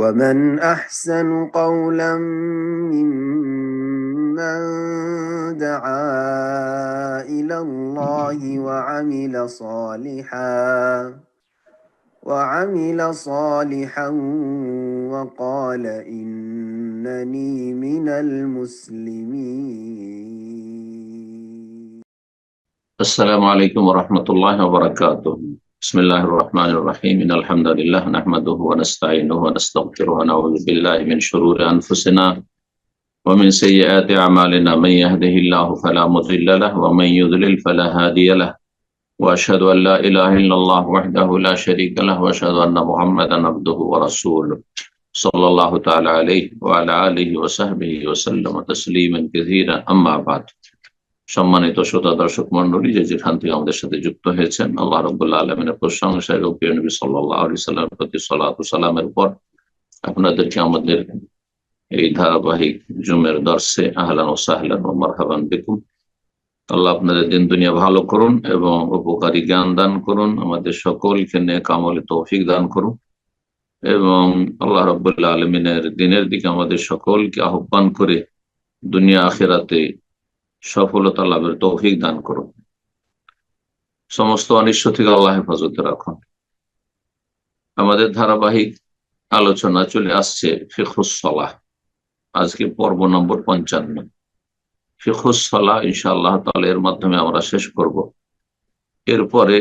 ومن أحسن قولا ممن دعا إلى الله وعمل صالحا وقال إنني من المسلمين. السلام عليكم ورحمة الله وبركاته. بسم الله الرحمن الرحيم. إن الحمد لله نحمده ونستعينه ونستغفره ونعوذ بالله من شرور أنفسنا ومن سيئات أعمالنا. من يهده الله فلا مضل له ومن يضلل فلا هادي له وأشهد أن لا إله إلا الله وحده لا شريك له وأشهد أن محمدا عبده ورسوله صلى الله تعالى عليه وعلى آله وصحبه وسلم تسليما كثيرا. أما بعد. সম্মানিত শ্রোতা দর্শক মন্ডলী, যে যেখান থেকে আমাদের সাথে যুক্ত হয়েছেন, আল্লাহ রাব্বুল আলামিনের প্রশংসা এবং প্রিয় নবী সাল্লাল্লাহু আলাইহি ওয়াসাল্লামের প্রতি সালাত ও সালামের উপর আপনাদেরকে আমাদের এই ধারাবাহিক জুমের দর্শে আহলান ওয়া সাহলান ওয়া মারহাবান বিকুম। আল্লাহ আপনাদের দিন দুনিয়া ভালো করুন এবং উপকারী জ্ঞান দান করুন, আমাদের সকলকে নেক আমলে তৌফিক দান করুন এবং আল্লাহ রাব্বুল আলামিনের দিনের দিকে আমাদের সকলকে আহ্বান করে দুনিয়া আখিরাতে সফলতা লাভের তৌফিক দান করুন। সমস্ত অনিষ্ট থেকে আল্লাহ হেফাজতে রাখুন। আমাদের ধারাবাহিক আলোচনা চলে আসছে ফিকহুস সালাহ। আজকে পর্ব নম্বর 55 ফিকহুস সালাহ। ইনশাআল্লাহ তাআলা এর মাধ্যমে আমরা শেষ করব। এরপরে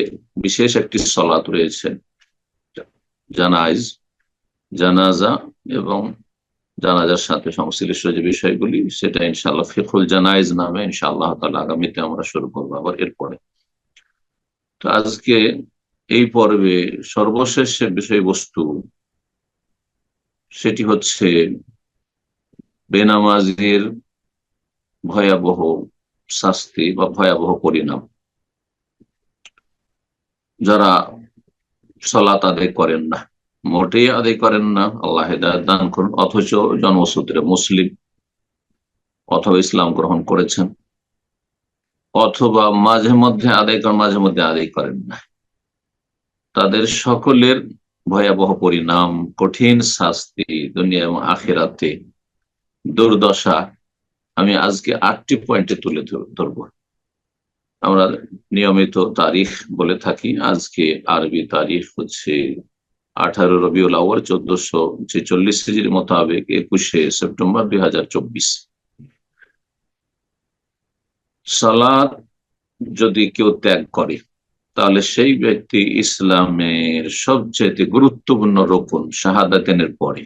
বিশেষ একটি সালাত রয়েছে, জানাজা এবং জানাজার সাথে সংশ্লিষ্ট যে বিষয়গুলি, সেটা ইনশাআল্লাহ ফিকহুল জানাইজ নামে ইনশাআল্লাহ তাআলা আগামীতে আমরা শুরু করবো আবার এরপরে। তো আজকে এই পর্বে সর্বশেষ বিষয়বস্তু সেটি হচ্ছে বেনামাজির ভয়াবহ শাস্তি বা ভয়াবহ পরিণাম। যারা সালাত আদায় করেন না, মোটেই আদায় করেন না, আল্লাহ হেদায়েত দান করুন, অথচ জন্মসূত্রে মুসলিম অথবা ইসলাম গ্রহণ করেছেন, অথবা মাঝে মধ্যে আদায় করেন মাঝে মধ্যে আদায় করেন না, তাদের সকলের ভয়াবহ পরিণাম, কঠিন শাস্তি দুনিয়া এবং আখিরাতে, দুর্দশা আমি আজকে 8টি পয়েন্টে তুলে ধরব। আমরা নিয়মিত তারিখ বলে থাকি। আজকে আরবি তারিখ হচ্ছে 18 রবিউল আউয়াল 1446 হিজরি মোতাবেক 21শে সেপ্টেম্বর 2024। সালাত যদি কেউ ত্যাগ করে তাহলে সেই ব্যক্তি ইসলামের সবচেয়ে গুরুত্বপূর্ণ রুকন শাহাদাতের পরে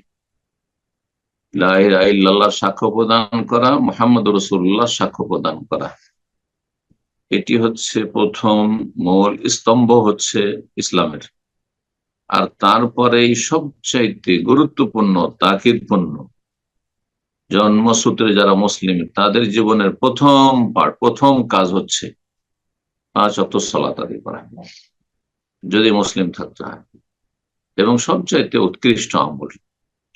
লা ইলাহা ইল্লাল্লাহ সাক্ষ্য প্রদান করা, মুহাম্মদুর রাসূলুল্লাহ সাক্ষ্য প্রদান করা, এটি হচ্ছে প্রথম মূল স্তম্ভ হচ্ছে ইসলামের। আর তারপরেই সবচাইতে গুরুত্বপূর্ণ তাকিদপূর্ণ জন্মসূত্রে যারা মুসলিম তাদের জীবনের প্রথম কাজ হচ্ছে 5 ওয়াক্ত সালাত আদায় করা, যদি মুসলিম থাকতে হয়। এবং সবচাইতে উৎকৃষ্ট আমল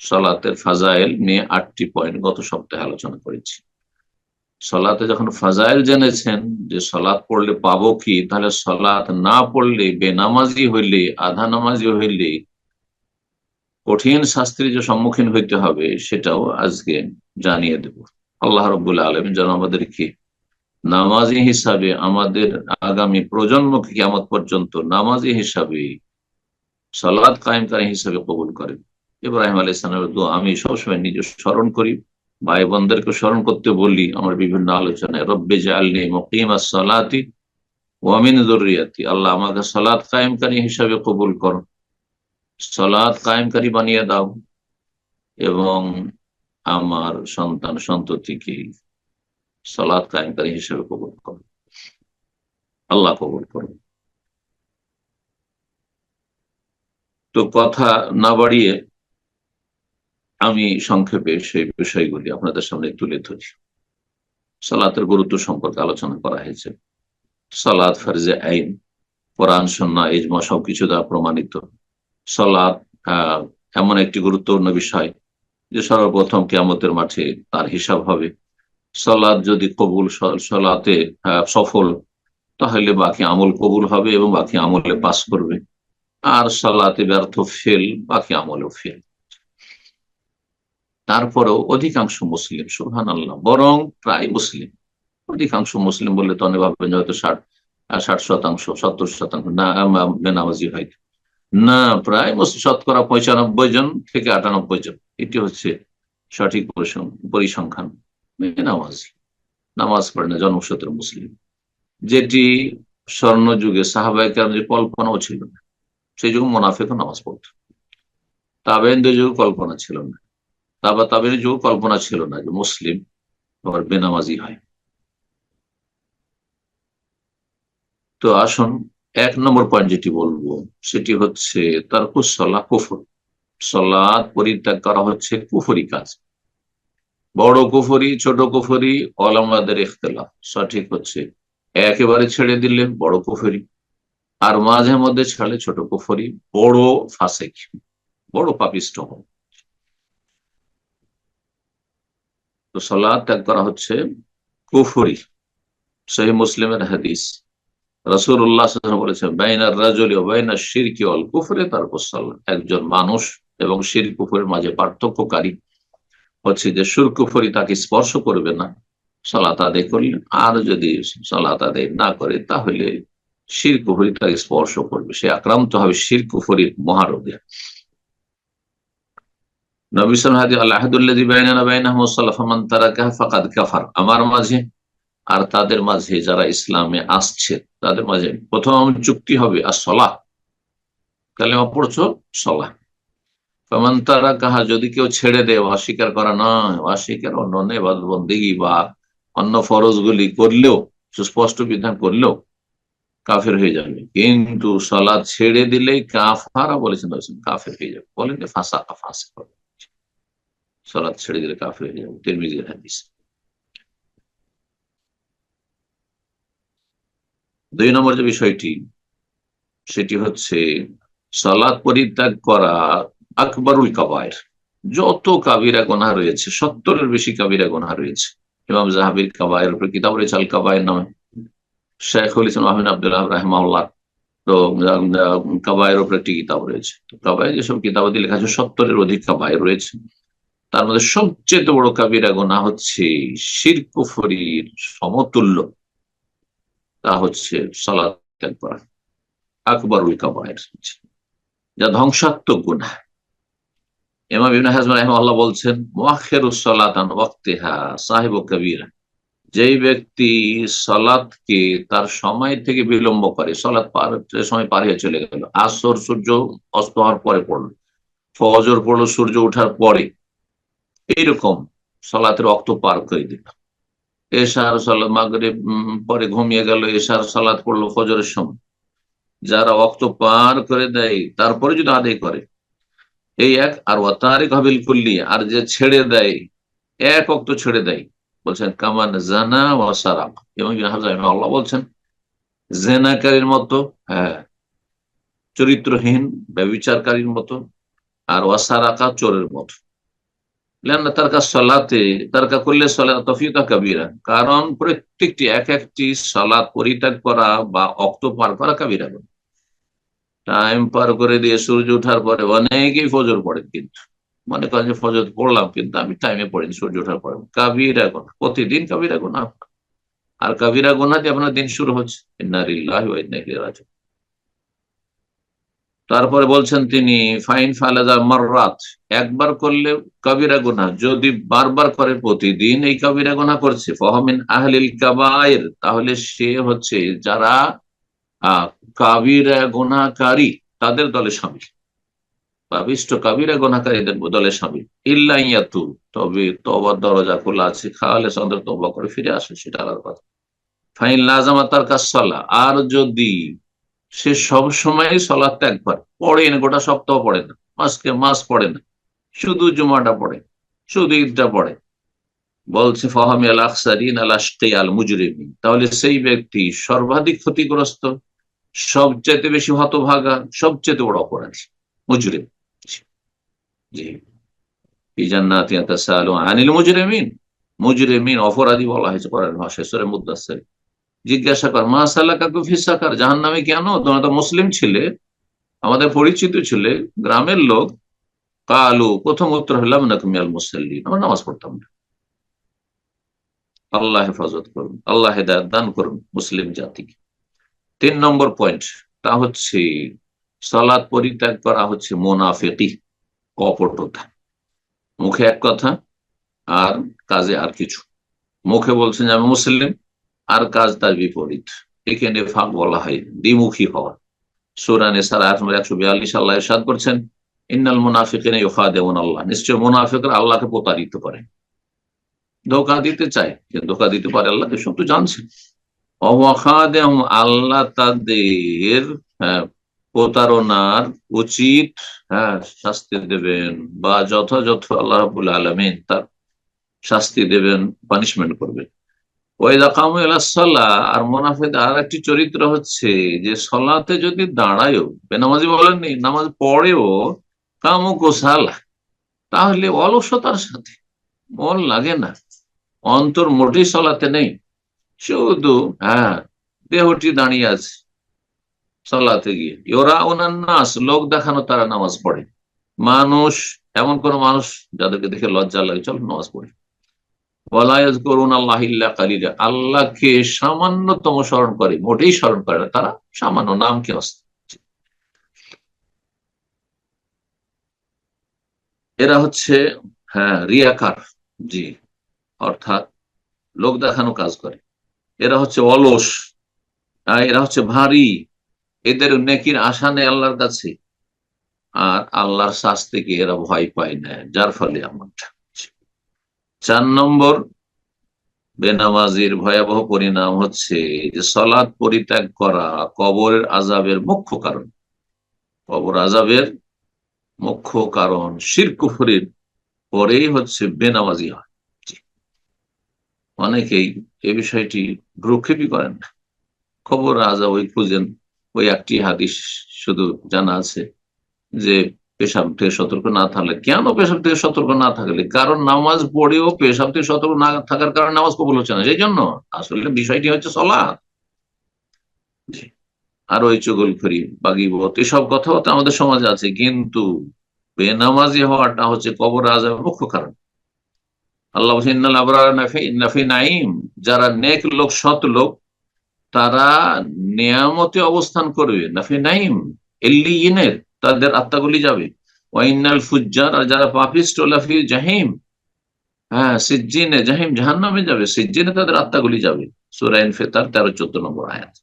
সালাতের ফাজাইল নিয়ে 8টি পয়েন্ট গত সপ্তাহে আলোচনা করেছি। সালাতে যখন ফাজাইল জেনেছেন যে সালাত পড়লে পাবো কি, তাহলে সালাত না পড়লে, বেনামাজি হইলে, আধা নামাজি হইলে কঠিন শাস্তির যে সম্মুখীন হইতে হবে সেটাও আজকে জানিয়ে দেব। আল্লাহ রাব্বুল আলামিন যেন আমাদেরকে নামাজি হিসাবে, আমাদের আগামী প্রজন্মকে কিয়ামত পর্যন্ত নামাজি হিসাবে, সালাত কায়েমকারী হিসাবে কবুল করেন। ইব্রাহিম আলাইহিস সালামের দোয়া আমি সবসময় নিজে স্মরণ করি, ভাই বোনদেরকে স্মরণ করতে বলি আমার বিভিন্ন আলোচনায়। রব্বি জাআলনি মুকিমাস সালাতি ওয়া মিন যুররিয়াতি। আল্লাহ আমাকে সালাত কায়েমকারী হিসাবে কবুল করো, সালাত কায়েমকারী বানিয়ে দাও এবং আমার সন্তান সন্ততিকে সালাত কায়েমকারী হিসাবে কবুল করো। আল্লাহ কবুল করো। তো কথা না বাড়িয়ে আমি সংক্ষেপে সেই বিষয়গুলি আপনাদের সামনে তুলে ধরি। সালাতের গুরুত্ব সম্পর্কে আলোচনা করা হয়েছে। সালাত ফরজে আইন, কোরআন সুন্নাহ ইজমা সবকিছু দ্বারা প্রমাণিত। সালাত এমন একটি গুরুত্বপূর্ণ বিষয় যে সর্বপ্রথম কিয়ামতের মাঠে তার হিসাব হবে। সালাত যদি কবুল, সালাতে সফল, তাহলে বাকি আমল কবুল হবে এবং বাকি আমলে পাস করবে। আর সালাতে ব্যর্থ, ফেল, বাকি আমলেও ফেল। তারপরেও অধিকাংশ মুসলিম, সুবহানাল্লাহ, বরং প্রায় মুসলিম, অধিকাংশ মুসলিম বললে তো অনেক ভাববেন হয়তো 60% 70% না বেনামাজি হয় না, প্রায় শতকরা 95 জন থেকে 98 জন, এটি হচ্ছে সঠিক পরিসংখ্যান, বেনামাজি, নামাজ পড়ে না, জন্মসূত্র মুসলিম। যেটি স্বর্ণ যুগে সাহাবায়ে কেরামের কল্পনাও ছিল না, সেই যুগে মুনাফিকও নামাজ পড়তো। তাবেঈনদের যুগে কল্পনা ছিল না, তাবেঈনের যুগে কল্পনা ছিল না যে মুসলিম আবার বেনামাজি হয়। তো আসুন 1 নম্বর পয়েন্ট যেটি বলবো সেটি হচ্ছে তারকুস সালাহ কুফর, সালাত পরিত্যাগ করা হচ্ছে কুফরি কাজ। বড় কুফরি, ছোট কুফরি, ওলামাদের ইখতিলাফ, সঠিক হচ্ছে একেবারে ছেড়ে দিলে বড় কুফরি, আর মাঝে মধ্যে ছাড়লে ছোট কুফরি, বড় ফাসিক, বড় পাপিষ্ট হন। তো সালাত ত্যাগ করা হচ্ছে কুফরি। সহিহ মুসলিমের হাদিস, রাসূলুল্লাহ সাল্লাল্লাহু আলাইহি ওয়াসাল্লাম বলেছেন, বাইনার রাজুলি ওয়া বাইনাশ শিরকি ওয়াল কুফরি তারকুস সালাত, একজন মানুষ এবং শিরক কুফরের মাঝে পার্থক্যকারী হচ্ছে যে শিরক কুফরি তাকে স্পর্শ করবে না সালাত আদায় করলে, আর যদি সালাত আদায় না করে তাহলে শিরক কুফরি তাকে স্পর্শ করবে, সে আক্রান্ত হবে শিরক কুফরির মহারোগে। নবী সাল্লাল্লাহু আলাইহি ওয়াসাল্লাম আল-আহদুল্লাযী বাইনানা বাইনাহুমুস সালাহ ফামান তারাকাহা ফাকাদ কাফার, আমার মাঝে আর তাদের মাঝে যারা ইসলামে আসছে তাদের মাঝে প্রথম চুক্তি হবে as-সালাহ, কালেমা পড়ছো সালাহ। ফামান তারাকাহা, যদি কেউ ছেড়ে দেয়, অস্বীকার করা নয়, অস্বীকার অন্য ইবাদত বন্দেগী বা অন্য ফরজগুলি করলেও, সুস্পষ্ট বিধান করলেও কাফের হয়ে যাবে। কিন্তু সালাত ছেড়ে দিলেই কাফারা বলেছেন, কাফের হয়ে যাবে, বলেন ফাসাকা, ফাসিক হবে, সালাত ছেড়ে দিলে কাফের হয়ে যাবে, তিরমিজির হাদিস। 2 নম্বর যে বিষয়টি সেটি হচ্ছে সালাত পরিত্যাগ করা আকবরুল কাবায়ের, যত কাবিরা গুনাহ রয়েছে 70-এর বেশি কাবিরা গুনাহ রয়েছে। ইমাম যাহাবীর কাবায়ের উপর কিতাব রয়েছে আল কাবায়ের নামে, শাইখুল ইসলাম আহমদ আব্দুল্লাহ রাহিমাহুল্লাহ তো কাবায়ের উপর একটি কিতাব রয়েছে। তো কাবায়ের যেসব কিতাবাদি লেখা আছে 70-এর অধিক কাবায়ের রয়েছে, তার মধ্যে সবচেয়ে বড় কাবিরা গুনাহ হচ্ছে শিরক কুফরির সমতুল্য, তা হচ্ছে সালাত ত্যাগ করা, আকবরুল কাবায়ের, যা ধ্বংসাত্মক গুনাহ। ইমাম ইবনে হাজম রাহিমাহুল্লাহ বলছেন, মুআখিরুস সালাত আন ওয়াক্তিহা সাহিবু কাবীরা, যেই ব্যক্তি সালাতকে তার সময় থেকে বিলম্ব করে, সালাত সময় পার হয়ে চলে গেল, আসর সূর্য অস্ত হওয়ার পরে পড়লো, ফজর পড়লো সূর্য ওঠার পরে, এইরকম সালাতের ওয়াক্ত পার করে দিল, এশার সালাত মাগরিব পরে ঘুমিয়ে গেল, এশার সালাত পড়লো ফজরের সময়, যারা ওয়াক্ত পার করে দেয় তারপরে যদি আদায় করে, এই এক। আর ওয়াতারিক হাবিল কুল্লি, আর যে ছেড়ে দেয়, এক ওয়াক্ত ছেড়ে দেয়, বলছেন কামান জানা ওয়া সারাক, এবং আল্লাহ বলছেন জেনাকারীর মতো, হ্যাঁ, চরিত্রহীন ব্যভিচারকারীর মতো, আর ওয়াসারাকা চোরের মতো। তারকা সালাতে তারকা করলে সালাত তফিকা কাবিরা, কারণ প্রত্যেকটি এক একটি সালাত পরিত্যাগ করা বা অক্ত পার করা কাবিরা। টাইম পার করে দিয়ে সূর্য ওঠার পরে অনেকেই ফজর পড়েন, কিন্তু মনে করেন যে ফজর পড়লাম কিন্তু আমি টাইমে পড়িনি, সূর্য ওঠার পরে, কাবিরা গুনাহ, প্রতিদিন কাবিরা গুনাহ। আর কাবিরা গুনাহ দিয়ে আপনার দিন শুরু হচ্ছে, ইন্না লিল্লাহি ওয়া ইন্না ইলাইহি রাজিউন। তারপরে বলছেন তিনি, ফাইন ফালাজা মাররাত, একবার করলে কাবিরা গুনাহ, যদি বারবার করে, প্রতিদিন এই কাবিরা গুনাহ করছে, ফাহমিন আহলিল কাবায়ের, তাহলে সে হচ্ছে যারা কাবিরা গুনাহকারী তাদের দলে শামিল, পাপিষ্ট কাবিরা গুনাহকারীদের দলে শামিল। ইল্লা ইয়াতু, তবে তওবার দরজা খোলা আছে, খালে সদর তওবা করে ফিরে আসে, সেটা আলাদা কথা। ফাইন লাজামা তারকাস সালাহ, আর যদি সে সব সময় সালাত ত্যাগ করে, পড়ে না, গোটা সপ্তাহ পড়ে না, মাসকে মাস পড়ে না, শুধু জুমাটা পড়ে, শুধু ঈদটা পড়ে, বলছে ফাহামি আল আখসারিন আল আশকি আল মুজরিমিন, তাহলে সেই ব্যক্তি সর্বাধিক ক্ষতিগ্রস্ত, সবচেয়ে বেশি হতভাগা, সবচেয়ে বড় অপরাধী, মুজরিম। জি, ফি জান্নাতি ইয়াতাসাআলুন আনিল মুজরিমিন, মুজরিমিন অপরাধী বলা হয়েছে কোরআন ভাষায় সূরা মুদ্দাসসির। জিজ্ঞাসা কর, মা সালাকাকুম ফি সাকার, জাহান্নামে কেন? তোমরা তো মুসলিম ছিলে, আমাদের পরিচিত ছিলে, গ্রামের লোক, কালু, প্রথম উত্তর হলাম না মিনাল মুসাল্লিন, আমরা নামাজ পড়তাম না। আল্লাহ হেফাজত করুন, আল্লাহ হেদায়েত দান করুন মুসলিম জাতিকে। 3 নম্বর পয়েন্ট, তা হচ্ছে সালাত পরিত্যাগ করা হচ্ছে মুনাফিকি, কপটতা। মুখে এক কথা আর কাজে আর কিছু। মুখে বলছেন যে আমি মুসলিম, আর কাজ তার বিপরীত। একে নেফাক বলা হয়, দ্বিমুখী হওয়া। সূরা নিসার আয়াত নম্বর 142 আল্লাহ ইরশাদ করছেন, ইন্নাল মুনাফিকিনা ইউখাদিউনা আল্লাহ, নিশ্চয় মুনাফিকরা আল্লাহকে প্রতারিত করে, ধোঁকা দিতে চায়। যে ধোঁকা দিতে পারে আল্লাহকে সব তো জানছেন। অওয়াখাদেহুম, আল্লাহ তাদের, হ্যাঁ, প্রতারণার উচিত, হ্যাঁ, শাস্তি দেবেন, বা যথাযথ আল্লাহ রাব্বুল আলামিন তার শাস্তি দেবেন, পানিশমেন্ট করবেন। ওয়াইদা কামু ইলা সালাহ, আর মুনাফিকদের আর একটি চরিত্র হচ্ছে যে সলাতে যদি দাঁড়ায়ও, বেনামাজি বলেননি, নামাজ পড়েও, কামু কুসালা, তাহলে অলসতার সাথে, মন লাগে না, অন্তর মোটেই সলাতে নেই, শুধু, হ্যাঁ, দেহটি দাঁড়িয়ে আছে। সলাতে গিয়ে ওরা ওনার নাস, লোক দেখানো তারা নামাজ পড়ে। মানুষ, এমন কোন মানুষ যাদেরকে দেখে লজ্জা লাগে, চল নামাজ পড়ে। করুন আল্লাহ ইল্লা কালিলা, আল্লাহকে সামান্যতম স্মরণ করে, মোটেই স্মরণ করে না তারা, সামান্য নাম কি অস্ত। এরা হচ্ছে, হ্যাঁ, রিয়াকার, জি, অর্থাৎ লোক দেখানো কাজ করে। এরা হচ্ছে অলস, এরা হচ্ছে ভারী, এদের নেকির আশা নেই আল্লাহর কাছে, আর আল্লাহর শাস্তিকে এরা ভয় পায় না, যার ফলে এমনটা। 4 নম্বর বেনামাজির ভয়াবহ পরিণাম হচ্ছে যে সলাৎ পরিত্যাগ করা কবরের আযাবের মুখ্য কারণ। কবর আযাবের মুখ্য কারণ, শিরক কুফরির পরেই হচ্ছে বেনামাজি হয়। অনেকেই এই বিষয়টি ভ্রুক্ষেপই করেন না। কবর আযাব ওই খুঁজেন, ওই একটি হাদিস শুধু জানা আছে যে পেশাব থেকে সতর্ক না থাকলে। কেন পেশাব থেকে সতর্ক না থাকলে? কারণ নামাজ পড়েও পেশাব থেকে সতর্ক না থাকার কারণে নামাজ কবুল হচ্ছে না, সেই জন্য। আসলে বিষয়টি হচ্ছে সালাত। আর ওই চুগলখড়ি, বাগিবত, এসব কথাবার্তা আমাদের সমাজে আছে, কিন্তু বেনামাজি হওয়াটা হচ্ছে কবর আযাবের মুখ্য কারণ। আল্লাহ বলছেন, ইন্নাল আবরারা লাফি নাঈম, যারা নেক লোক, সৎ লোক, তারা নিয়ামতে অবস্থান করবে। লাফি নাঈম, ইল্লিয়িনের, তাদের আত্মাগুলি যাবে। ওয়াইনাল ফুজ্জার, আর যারা পাপিষ্ট, লাফি জাহিম, হ্যাঁ, সিজ্জিনে জাহিম, জাহান্নামে যাবে, সিজ্জিনে তাদের আত্মাগুলি যাবে। সূরা ইনফিতার 13-14 নম্বর আয়াত।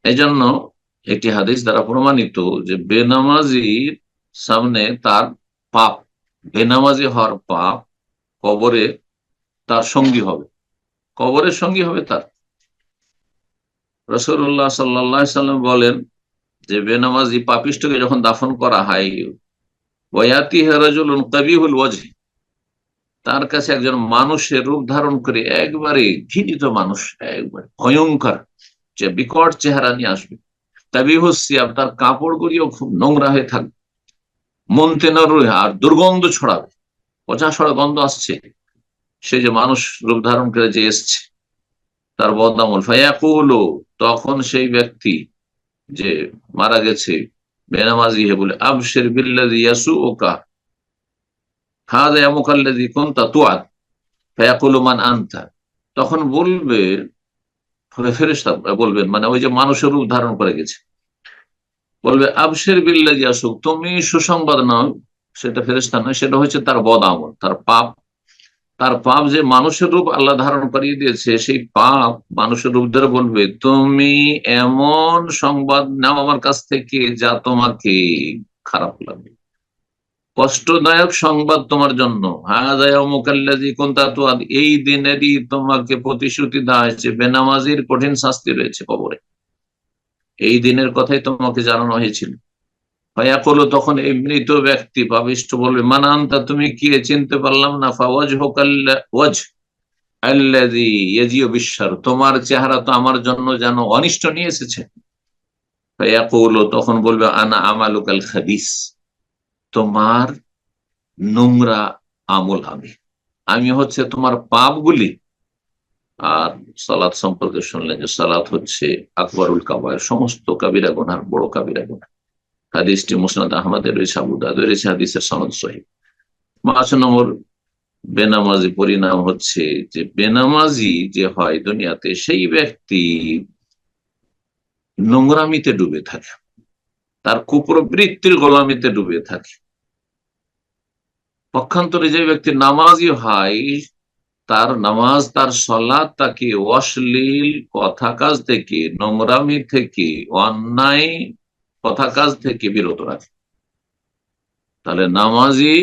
এই জন্য একটি হাদিস দ্বারা প্রমাণিত যে বেনামাজির সামনে তার পাপ, বেনামাজি হওয়ার পাপ কবরে তার সঙ্গী হবে, কবরের সঙ্গী হবে তার। রাসূলুল্লাহ সাল্লাল্লাহু আলাইহি সাল্লাম বলেন যে বেনামাজি পাপিষ্ঠকে যখন দাফন করা হয়, ওয়ায়াতিহি রাজুলুন কাবিহুল ওয়াজহ, তার কাছে একজন মানুষের রূপ ধারণ করে, একবারে ঘৃণিত মানুষ, একবারে ভয়ঙ্কর, যে বিকট চেহারা নিয়ে আসবে। কাবিহুস সিয়াব, তার কাপড়গুলিও খুব নোংরা হয়ে থাকবে। মুনতিনার রূহ, আর দুর্গন্ধ ছড়াবে, পচা সড়া গন্ধ আসছে। সে যে মানুষ রূপ ধারণ করে যে এসছে, তার বদনামল। ফায়াকুলু, তখন সেই ব্যক্তি যে মারা গেছে বেনামাজি হে বলে, আবশির বিল্লাযী ইয়াসুউকা হাযা ইয়ামুকাল্লাযী কুনতা তুআদ ফায়াকুলু মান আনতা, তখন বলবে, ফেরেশতা বলবেন, মানে ওই যে মানুষের রূপ ধারণ করে গেছে, বলবে আবশির বিল্লাযী ইয়াসুক, তুমি সুসংবাদ নাও। সেটা ফেরেশতা নয়, সেটা হচ্ছে তার বদআমল, তার পাপ। তার পাপ যে মানুষের রূপ আল্লাহ ধারণ করিয়ে দিয়েছে, সেই পাপ মানুষের রূপ ধরে বলবে, তুমি এমন সংবাদ নাও আমার কাছ থেকে যা তোমাকে খারাপ লাগবে, কষ্টদায়ক সংবাদ তোমার জন্য। এই দিনেরই তোমাকে প্রতিশ্রুতি দেওয়া হয়েছে, বেনামাজির কঠিন শাস্তি রয়েছে কবরে, এই দিনের কথাই তোমাকে জানানো হয়েছিল। ফায়াকুলু, তখন এই মৃত ব্যক্তি পাপিষ্ঠ বলবে, মান আনতা, তুমি কি, চিনতে পারলাম না। আল্লাযী ইয়াজিউ বিশ-শার, তোমার চেহারা তো আমার জন্য যেন অনিষ্ট নিয়ে এসেছে। ফায়াকুলু, তখন বলবে, আনা আমালুকাল খাবিস, তোমার নোংরা আমল আমি, আমি হচ্ছে তোমার পাপগুলি। আর সালাত সম্পর্কে শুনলেন যে সালাত হচ্ছে আকবরুল কাবায়ের, সমস্ত কাবিরা গুনাহ বড় কাবিরা গুনাহ। হাদিসটি মুসনাদ আহমদের রয়েছে, আবু দাউদের রয়েছে, হাদিসের সনদ সহিহ। 5 নম্বর বেনামাজি পরিণাম হচ্ছে যে বেনামাজি যে হয় দুনিয়াতে সেই ব্যক্তি নোংরামিতে ডুবে থাকে, তার কুপ্রবৃত্তির গোলামিতে ডুবে থাকে। পক্ষান্তরে যে ব্যক্তি নামাজি হয় তার নামাজ, তার সলাৎ তাকে অশ্লীল কথা কাজ থেকে, নোংরামি থেকে, অন্যায় কথা কাজ থেকে বিরত রাখে। তাহলে নামাজি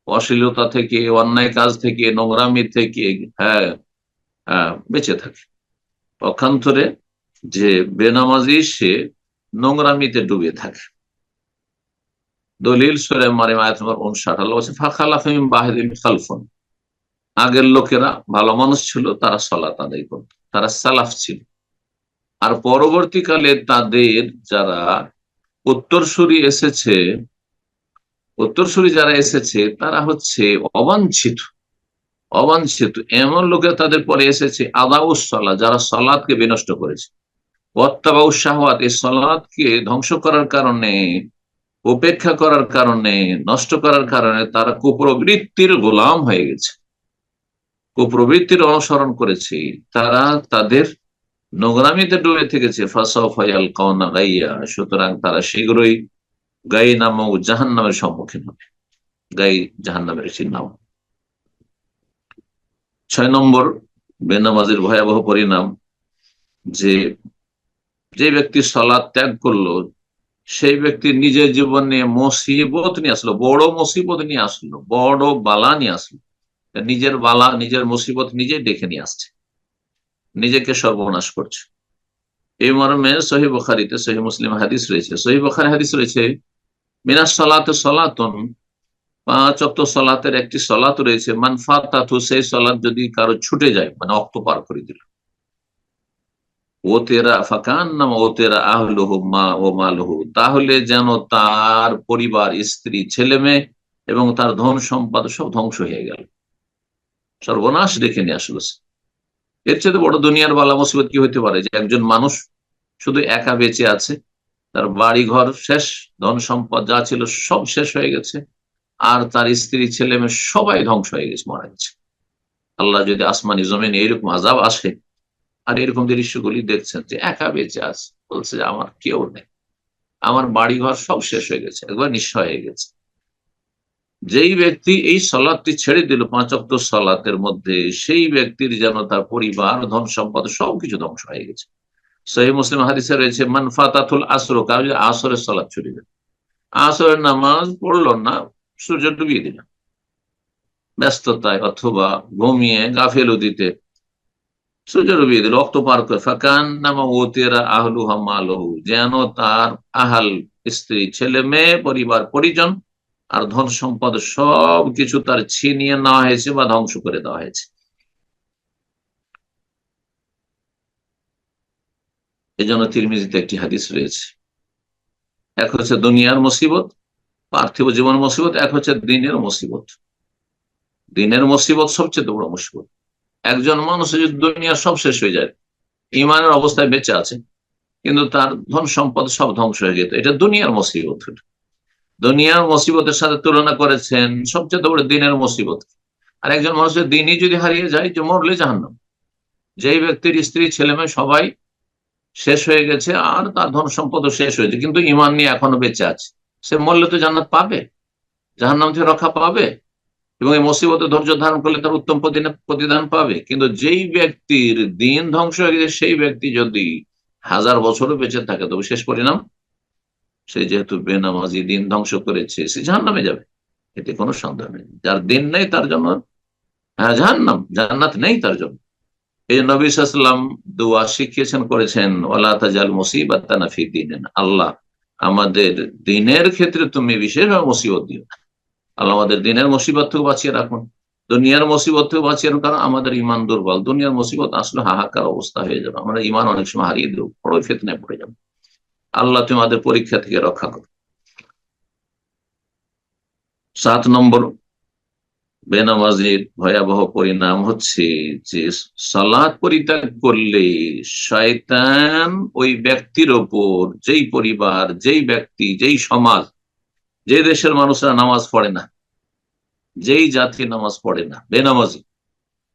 অশ্লীলতা থেকে, অন্যায় কাজ থেকে, নোংরামি থেকে হ্যাঁ বেঁচে থাকে। পক্ষান্তরে যে বেনামাজি সে নোংরামিতে ডুবে থাকে। দলিল সূরা মারিয়াম আয়াত নম্বর 59, আল্লাহ বলেছে ফাখালাফা মিন বা'দিহিম খালফুন, আগের লোকেরা ভালো মানুষ ছিল, তারা সালাত আদায় করত, তারা সালাফ ছিল। আর পরবর্তীকালে তাদের যারা উত্তরসূরি এসেছে, উত্তরসূরি যারা এসেছে তারা হচ্ছে অবাঞ্ছিত, অবাঞ্ছিত এমন লোকেরা তাদের পরে এসেছে আদাউস সালাত, যারা সালাতকে বিনষ্ট করেছে। ওয়াত্তাবাউস শাহওয়াত, এই সালাতকে ধ্বংস করার কারণে, উপেক্ষা করার কারণে, নষ্ট করার কারণে তারা কুপ্রবৃত্তির গোলাম হয়ে গেছে, কুপ্রবৃত্তির অনুসরণ করেছে। তারা তাদের নোংরামিতে ডুবে থেকেছে। ফাসাউফা ইয়ালকাউনা গাইয়া, সুতরাং তারা শীঘ্রই গাই নামক জাহান্নামের সম্মুখীন হবে। গাই জাহান্নামের একটি নাম। 6 নম্বর বেনামাজির ভয়াবহ পরিণাম যে যে ব্যক্তি সালাত ত্যাগ করলো সেই ব্যক্তি নিজের জীবনে মুসিবত নিয়ে আসলো, বড় মুসিবত নিয়ে আসলো, বড় বালা নিয়ে আসলো। নিজের বালা, নিজের মুসিবত নিজে ডেকে নিয়ে আসছে, নিজেকে সর্বনাশ করছে। এই মর্মে সহিহ বুখারীতে, সহিহ মুসলিম হাদিস রয়েছে, সহিহ বুখারী হাদিস রয়েছে মিনাস সালাতে সালাতুন, 5 ওয়াক্ত সালাতের একটি সালাত রয়েছে, মান ফাতাতু, সেই সালাত যদি কারো ছুটে যায়, মানে অক্ত পার করে দিল, ও তেরা ফাকান্নামা ও তেরা আহলুহু মা ও মালুহু, তাহলে যেন তার পরিবার, স্ত্রী, ছেলে মেয়ে এবং তার ধন সম্পদ সব ধ্বংস হয়ে গেল, সর্বনাশ ডেকে নিয়ে আসলো। এর চেয়ে বড় দুনিয়ার বালা মুসিবত কি হতে পারে যে একজন মানুষ শুধু একা বেঁচে আছে, তার বাড়ি ঘর শেষ, ধন সম্পদ যা ছিল সব শেষ হয়ে গেছে, আর তার স্ত্রী, ছেলে মেয়ে সবাই ধ্বংস হয়ে গেছে, মারা গেছে। আল্লাহ যদি আসমানি জমিনে এরকম আযাব আসে, আর এরকম দৃশ্যগুলি দেখছেন যে একা বেঁচে আছে, বলছে যে আমার কেউ নেই, আমার বাড়ি ঘর সব শেষ হয়ে গেছে, একবার নিঃস্ব হয়ে গেছে। যেই ব্যক্তি এই সালাতটি ছেড়ে দিল, 5 ওয়াক্ত সালাতের মধ্যে, সেই ব্যক্তির যেন তার পরিবার, ধন সম্পদ সবকিছু ধ্বংস হয়ে গেছে। সহিহ মুসলিম হাদিসে রয়েছে মান ফাতাতুল আসর, কারো যদি আসরের সালাত ছুটে গেল, আসরের নামাজ পড়লো না, সূর্য ডুবিয়ে দিল ব্যস্ততায় অথবা ঘুমিয়ে গাফেলুদিতে, সূর্য ডুবিয়ে দিল, অক্ত পার করে, ফাকান্নামা উতিরা আহলুহা মালুহু, যেন তার আহাল, স্ত্রী, ছেলে মেয়ে, পরিবার পরিজন আর ধন সম্পদ সব কিছু তার ছিনিয়ে নেওয়া হয়েছে বা ধ্বংস করে দেওয়া হয়েছে। এই জন্য তিরমিজিতে একটি হাদিস রয়েছে, এক হচ্ছে দুনিয়ার মুসিবত, পার্থিব জীবন মুসিবত, এক হচ্ছে দিনের মুসিবত। দিনের মুসিবত সবচেয়ে বড় মুসিবত। একজন মানুষের যদি দুনিয়ার সব শেষ হয়ে যায়, ইমানের অবস্থায় বেঁচে আছে, কিন্তু তার ধন সম্পদ সব ধ্বংস হয়ে যেত, এটা দুনিয়ার মুসিবত। দুনিয়ার মুসিবতের সাথে তুলনা করেছেন সবচেয়ে বড় দিনের মুসিবত। আর একজন মানুষের দিনই যদি হারিয়ে যায়, যে মরলে জাহান্নাম। যেই ব্যক্তির স্ত্রী, ছেলে মেয়ে সবাই শেষ হয়ে গেছে আর তার ধন সম্পদও শেষ হয়েছে, কিন্তু ইমান নিয়ে এখনো বেঁচে আছে, সে মরলে তো জান্নাত পাবে, জাহান্নাম থেকে রক্ষা পাবে, এবং এই মুসিবতে ধৈর্য ধারণ করলে তার উত্তম প্রতিদান পাবে। কিন্তু যেই ব্যক্তির দিন ধ্বংস হয়ে গেছে, সেই ব্যক্তি যদি 1000 বছরও বেঁচে থাকে, তবে শেষ পরিণাম, সে যেহেতু বেনামাজি, দিন ধ্বংস করেছে, সে জাহান্নামে যাবে, এতে কোনো সন্দেহ নেই। যার দিন নেই তার জন্য জাহান্নাম, জান্নাত নেই তার জন্য। এই যে নবী সাল্লাল্লাহু আলাইহি ওয়াসাল্লাম দোয়া শিখিয়েছেন, করেছেন, ওয়ালা তাজাল মুসিবাতানা ফি দীনিনা, আল্লাহ আমাদের দিনের ক্ষেত্রে তুমি বিশেষভাবে মুসিবত দিও না। আল্লাহ আমাদের দিনের মুসিবত থেকে বাঁচিয়ে রাখুন, দুনিয়ার মুসিবত থেকে বাঁচিয়ে রাখুন, কারণ আমাদের ইমান দুর্বল। দুনিয়ার মুসিবত আসলে হাহাকার অবস্থা হয়ে যাবে, আমরা ইমান অনেক সময় হারিয়ে দেবো, বড় ফিতনায় পড়ে যাবো। আল্লাহ তুমি আমাদের পরীক্ষা থেকে রক্ষা করো। 7 নম্বর বেনামাজির ভয়াবহ পরিণাম হচ্ছে যে সালাত পরিত্যাগ করলে শয়তান ওই ব্যক্তির ওপর, যেই পরিবার, যেই ব্যক্তি, যেই সমাজ, যে দেশের মানুষরা নামাজ পড়ে না, যেই জাতি নামাজ পড়ে না, বেনামাজি,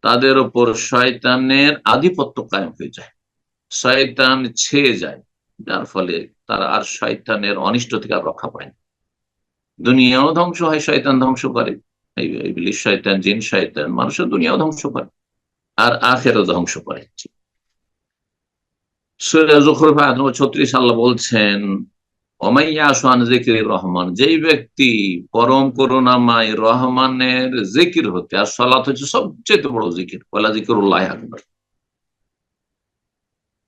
তাদের ওপর শয়তানের আধিপত্য কায়েম হয়ে যায়, শয়তান ছেয়ে যায়, যার ফলে তারা আর শয়তানের অনিষ্ট থেকে আর রক্ষা পায় না। দুনিয়াও ধ্বংস হয়, শয়তান ধ্বংস করে, এই ইবলিস শয়তান, জিন শয়তান মানুষের দুনিয়াও ধ্বংস করে আর আখেরও ধ্বংস করে। সূরা যুখরুফ আয়াত নম্বর 36 আল্লাহ বলছেন, ওমাইয়া আশান যিকরির রহমান, যেই ব্যক্তি পরম করুণাময় রহমানের জিকির হতে, আর সালাত হচ্ছে সবচেয়ে বড় জিকির, ওয়ালা যিকরুল্লাহ আকবার,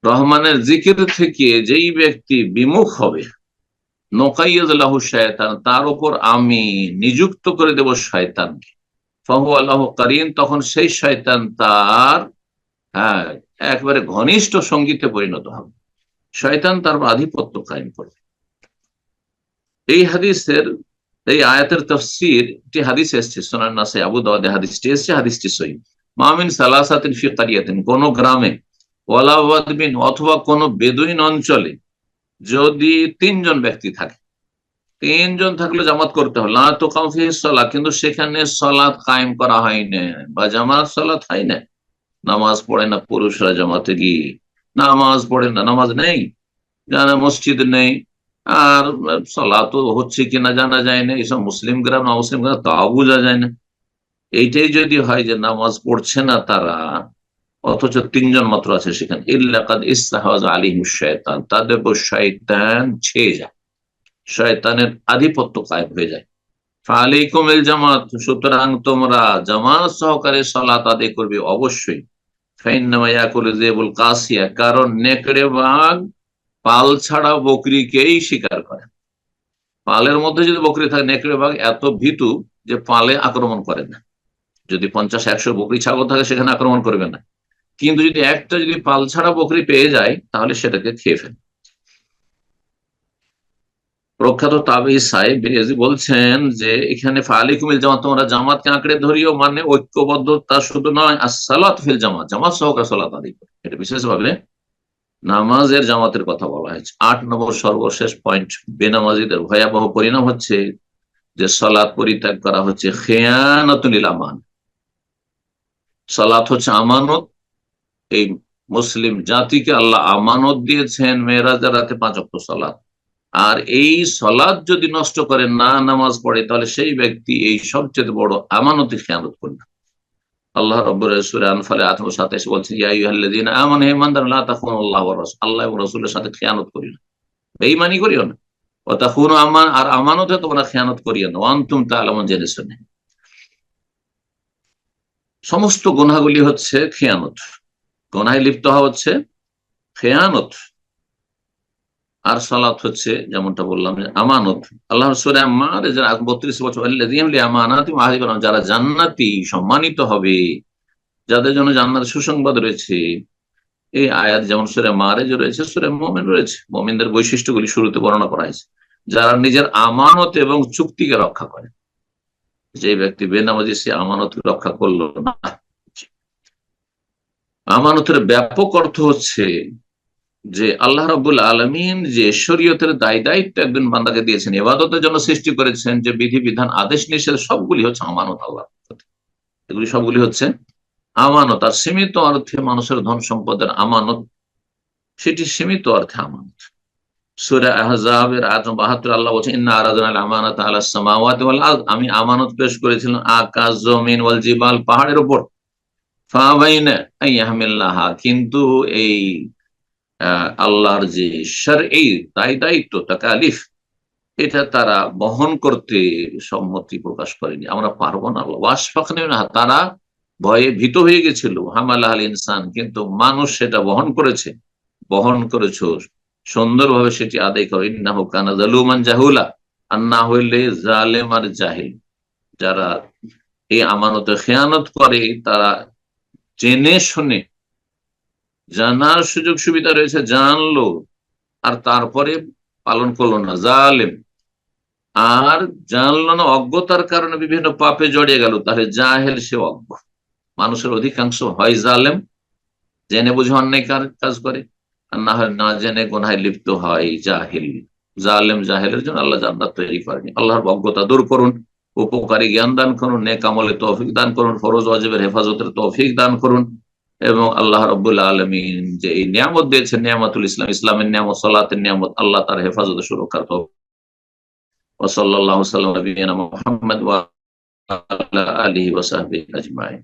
রহমানের জিকির থেকে যেই ব্যক্তি বিমুখ হবে, নোকাইয়াদ লাহু শয়তান, তার উপর আমি নিযুক্ত করে দেব শয়তানকে, ফাহু আল্লাহ কারিন, তখন সেই শয়তান তার, হ্যাঁ, একবারে ঘনিষ্ঠ সঙ্গীতে পরিণত হবে, শয়তান তার আধিপত্য কায়েম করবে। এই হাদিসের, এই আয়াতের তাফসীর, একটি হাদিস এসেছে সুনান নাসাই, আবু দাউদে হাদিসটি এসেছে, হাদিসটি সহিহ। মামিন সালাসাতিন ফি কারিয়াতিন, কোন গ্রামে, ওয়ালা ওয়াদবিন, অথবা কোন বেদুইন অঞ্চলে, যদি তিনজন ব্যক্তি থাকে, তিনজন থাকলে জামাত করতে হবে, লা তুকাম ফিহি সালাত, কিন্তু সেখানে সালাত কায়েম করা হয় না, বা জামাত সালাত হয় না, নামাজ পড়ে না পুরুষরা জামাতে গিয়ে, নামাজ পড়ে না, নামাজ নেই, জানা মসজিদ নেই, আর সালাত হচ্ছে কিনা জানা যায় না, এইসব মুসলিম গ্রাম না মুসলিম গ্রাম তাও বোঝা যায় না। এইটাই যদি হয় যে নামাজ পড়ছে না তারা, অথচ তিনজন মাত্র আছে সেখানে, ইল্লাকাদ ইস্তাহওয়াজ আলাইহিম শায়তান, তাদের উপর শয়তান ছেয়ে যায়, শয়তানের আধিপত্য কায়েম হয়ে যায়। ফালাইকুমিল জামাত, সুতরাং তোমরা জামাত সহকারে সালাত আদায় করবে অবশ্যই। ফাইন্নামা ইয়াকুলু যিবুল কাসিয়া, কারণ নেকড়ে বাঘ পাল ছাড়া বকরিকেই শিকার করে। পালের মধ্যে যদি বকরি থাকে, নেকড়ে বাঘ এত ভীতু যে পালে আক্রমণ করে না। যদি 50-100 বকরি ছাগল থাকে সেখানে আক্রমণ করবে না, কিন্তু যদি একটা যদি পাল ছাড়া বকরি পেয়ে যায় তাহলে সেটাকে খেয়ে ফেলে। প্রখ্যাত তাবেঈ সাহেব বেয়াজি বলছেন যে এখানে ফালিকুমিল জামাত, তোমরা জামাতকে আঁকড়ে ধরিও, মানে ঐক্যবদ্ধতা শুধু নয়, আসসালাত ফিল জামাত, জামাত সহকারে সালাত আদায় করে, এটা বিশেষভাবে নামাজের জামাতের কথা বলা হয়েছে। 8 নম্বর সর্বশেষ পয়েন্ট, বেনামাজিদের ভয়াবহ পরিণাম হচ্ছে যে সালাত পরিত্যাগ করা হচ্ছে খেয়ানতুল আমান, সালাত হচ্ছে আমানত। এই মুসলিম জাতিকে আল্লাহ আমানত দিয়েছেন মেরাজের রাতে 5 ওয়াক্ত সালাত, আর এই সালাত যদি নষ্ট করে, না নামাজ পড়ে, তাহলে সেই ব্যক্তি এই সবচেয়ে বড় আমানতের খেয়ানত করবে। আল্লাহ রাব্বুল সূরা আনফালে 27 বলছেন, ইয়া আইয়ুহাল্লাযীনা আমানু, হে ঈমানদার, লা তাখুনুল্লাহ ওয়া রাসূল, আল্লাহ এবং রাসূলের সাথে খেয়ানত করিও না, বেঈমানি করিও না। ওয়া তাখুনু আমান, আর আমানতে তোমরা খেয়ানত করিও না, ওয়া আনতুম তা'লামুন, জেনে শুনে। সমস্ত গুনাহগুলি হচ্ছে খেয়ানত, গুনাহে লিপ্ত হওয়া হচ্ছে খেয়ানত, আর সালাত হচ্ছে যেমনটা বললাম যে আমানত। আল্লাহ সূরা মাআরিজ 32 বছর, আল্লাযীনা লিআমানাতিহিম ওয়া আহদিহিম, যারা জান্নাতি সম্মানিত হবে, যাদের জন্য জান্নাতের সুসংবাদ রয়েছে। এই আয়াত যেমন সূরা মাআরিজ রয়েছে, সূরা মুমিন রয়েছে, মুমিনদের বৈশিষ্ট্যগুলি শুরুতে বর্ণনা করা হয়েছে। যারা নিজের আমানত এবং চুক্তিকে রক্ষা করে, যে ব্যক্তি বেনামাজি সে আমানত রক্ষা করলো না। আমানতের ব্যাপক অর্থ হচ্ছে যে আল্লাহ রাব্বুল আলামিন যে শরীয়তের দায়িত্ব একজন বান্দাকে দিয়েছেন, ইবাদতের জন্য সৃষ্টি করেছেন, যে বিধিবিধান আদেশ নিষেধ সবগুলি হচ্ছে আমানত আল্লাহ, এগুলি সবগুলি হচ্ছে আমানত। আর সীমিত অর্থে মানুষের ধন সম্পদের আমানত, সেটি সীমিত অর্থে আমানত। সূরা আহজাবের আয়াত 72 আল্লাহ বলছেন, ইন্না আরাদনা আল আমানাতা আলাস সামাওয়াতি ওয়াল আরদ, আমি আমানত পেশ করেছিলাম আকাশ, জমিন, ওয়াল জিবাল, পাহাড়ের উপর, ফাআবাইনা আন ইয়াহমিলনাহা, কিন্তু এই আল্লাহর যে শারঈ দায়িত্ব তাকালিফ, এটা তারা বহন করতে সম্মতি প্রকাশ করেনি, আমরা পারবো না। ওয়াশফাকনা মিনহা, তারা ভয়ে ভীত হয়ে গেছিল। হামালাহাল ইনসান, কিন্তু মানুষ সেটা বহন করেছো সুন্দরভাবে, সেটি আদায় করে। ইন্নাহু কানা যালুমান জাহুলা, আর না হইলে জালেম আর জাহিল। যারা এই আমানতে খেয়ানত করে, তারা জেনে শুনে, জানার সুযোগ সুবিধা রয়েছে, জানলো আর তারপরে পালন করলো না, জালেম আর জানলো না, অজ্ঞতার কারণে বিভিন্ন পাপে জড়িয়ে গেল, তাহলে জাহেল সে অজ্ঞ। মানুষের অধিকাংশ হয় জালেম, জেনে বুঝে অন্যায় কাজ করে, আর না হয় না জেনে গুনাহে লিপ্ত হয় জাহিল। জালেম জাহেলের জন্য আল্লাহ জান্নাত তৈরি করেনি। আল্লাহর অজ্ঞতা দূর করুন, উপকারী জ্ঞান দান করুন, নেক আমলে তৌফিক দান করুন, ফরজ ওয়াজিবের হেফাজতের তৌফিক দান করুন, এবং আল্লাহ রাব্বুল আলামিন যে এই নিয়ামত দিয়েছেন, নিয়ামতুল ইসলাম, ইসলামের নিয়ামত, সালাতের নিয়ামত, আল্লাহ তার হেফাজত সুরক্ষার তৌফিক। ওয়া সাল্লাল্লাহু আলা নবিয়িনা মুহাম্মদ ওয়া আলা আলিহি ওয়া সাহবিহি আজমাইন।